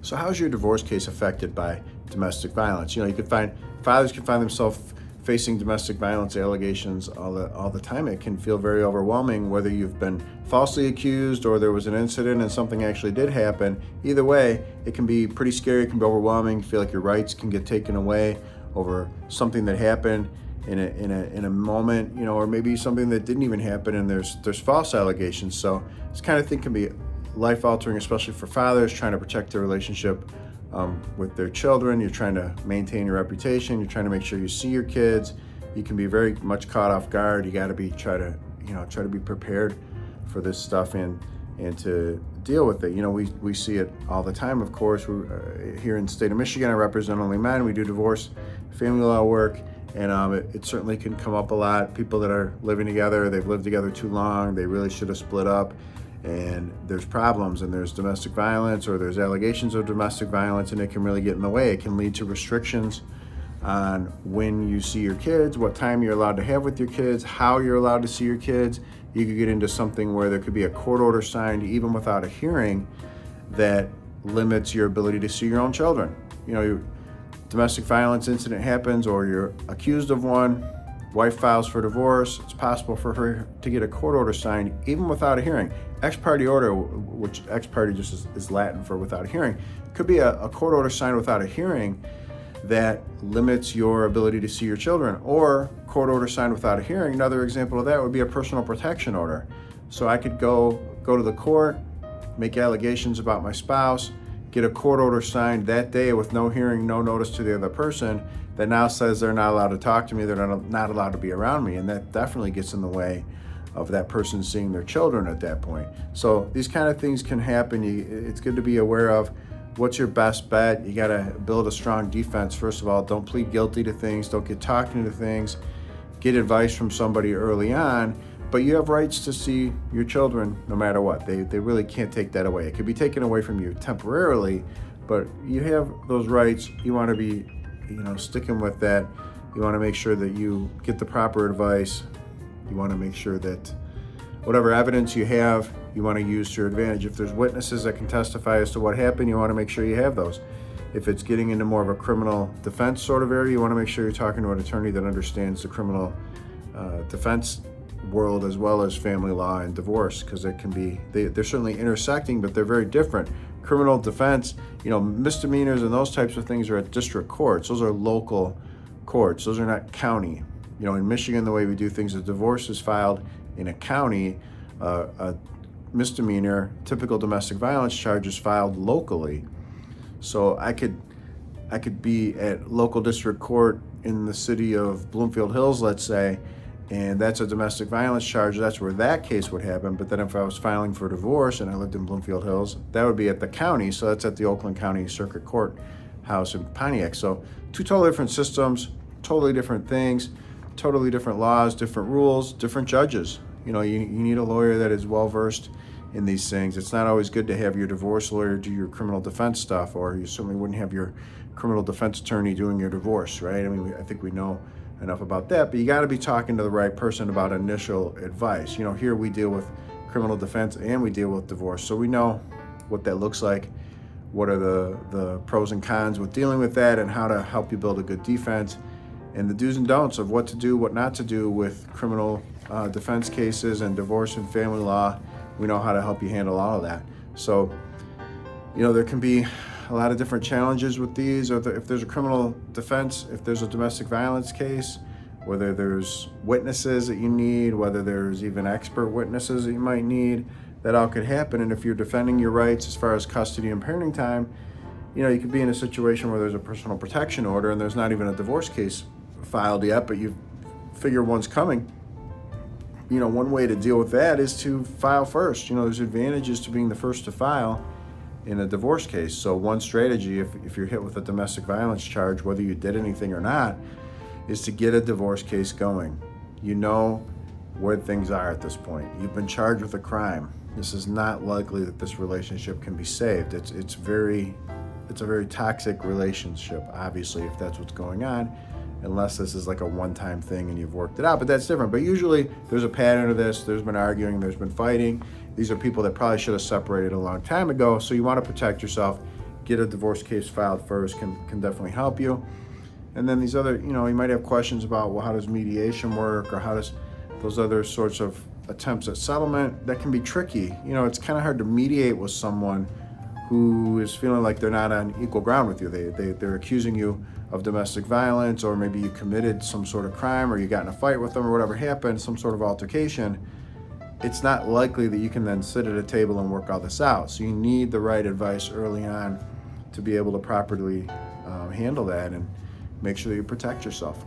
So how's your divorce case affected by domestic violence? You could find fathers can find themselves facing domestic violence allegations all the time. It can feel very overwhelming, whether you've been falsely accused or there was an incident and something actually did happen. Either way, it can be pretty scary. It can be overwhelming. Feel like your rights can get taken away over something that happened in a moment, or maybe something that didn't even happen, and there's false allegations. So this kind of thing can be life altering, especially for fathers trying to protect their relationship with their children. You're trying to maintain your reputation. You're trying to make sure you see your kids. You can be very much caught off guard. You got to try to be prepared for this stuff and to deal with it. We see it all the time. Of course, we're here in the state of Michigan. I represent only men. We do divorce, family law work, and it certainly can come up a lot. People that are living together, they've lived together too long. They really should have split up. And there's problems, and there's domestic violence, or there's allegations of domestic violence, and it can really get in the way. It can lead to restrictions on when you see your kids, what time you're allowed to have with your kids, how you're allowed to see your kids. You could get into something where there could be a court order signed, even without a hearing, that limits your ability to see your own children. Your domestic violence incident happens, or you're accused of one. Wife files for divorce. It's possible for her to get a court order signed even without a hearing. Ex parte order, which ex parte just is Latin for without a hearing, could be a court order signed without a hearing that limits your ability to see your children, or court order signed without a hearing. Another example of that would be a personal protection order. So I could go to the court, make allegations about my spouse, get a court order signed that day with no hearing, no notice to the other person, that now says they're not allowed to talk to me, they're not allowed to be around me, and that definitely gets in the way of that person seeing their children at that point. So these kind of things can happen. It's good to be aware of what's your best bet. You got to build a strong defense. First of all, don't plead guilty to things, don't get talking to things, get advice from somebody early on, but you have rights to see your children no matter what. They really can't take that away. It could be taken away from you temporarily, but you have those rights. You want to be sticking with that. You want to make sure that you get the proper advice. You want to make sure that whatever evidence you have, you want to use to your advantage. If there's witnesses that can testify as to what happened, you want to make sure you have those. If it's getting into more of a criminal defense sort of area, you want to make sure you're talking to an attorney that understands the criminal defense world as well as family law and divorce, because it can be, they're certainly intersecting, but they're very different. Criminal defense, misdemeanors and those types of things are at district courts. Those are local courts. Those are not county. In Michigan, the way we do things, a divorce is filed in a county. A misdemeanor, typical domestic violence charge is filed locally. So I could be at local district court in the city of Bloomfield Hills, let's say, and that's a domestic violence charge. That's where that case would happen. But then if I was filing for divorce and I lived in Bloomfield Hills, that would be at the county. So that's at the Oakland County Circuit Court House in Pontiac. So two totally different systems, totally different things, totally different laws, different rules, different judges. You need a lawyer that is well-versed in these things. It's not always good to have your divorce lawyer do your criminal defense stuff, or you certainly wouldn't have your criminal defense attorney doing your divorce, right? I think we know enough about that, but you got to be talking to the right person about initial advice. Here we deal with criminal defense and we deal with divorce, so we know what that looks like, what are the pros and cons with dealing with that, and how to help you build a good defense, and the do's and don'ts of what to do, what not to do with criminal defense cases and divorce and family law. We know how to help you handle all of that. So, there can be a lot of different challenges with these. Or if there's a criminal defense, if there's a domestic violence case, whether there's witnesses that you need, whether there's even expert witnesses that you might need, that all could happen. And if you're defending your rights as far as custody and parenting time, you could be in a situation where there's a personal protection order and there's not even a divorce case filed yet, but you figure one's coming. One way to deal with that is to file first. There's advantages to being the first to file in a divorce case. So one strategy, if you're hit with a domestic violence charge, whether you did anything or not, is to get a divorce case going. You know where things are at this point. You've been charged with a crime. This is not likely that this relationship can be saved. It's a very toxic relationship, obviously, if that's what's going on, unless this is like a one-time thing and you've worked it out, but that's different. But usually there's a pattern of this. There's been arguing, there's been fighting. These are people that probably should have separated a long time ago, so you want to protect yourself. get a divorce case filed first can definitely help you. And then these other, you might have questions about, well, how does mediation work, or how does those other sorts of attempts at settlement. That can be tricky. It's kind of hard to mediate with someone who is feeling like they're not on equal ground with you. They're accusing you of domestic violence, or maybe you committed some sort of crime, or you got in a fight with them, or whatever happened, some sort of altercation. It's not likely that you can then sit at a table and work all this out. So you need the right advice early on to be able to properly handle that and make sure that you protect yourself.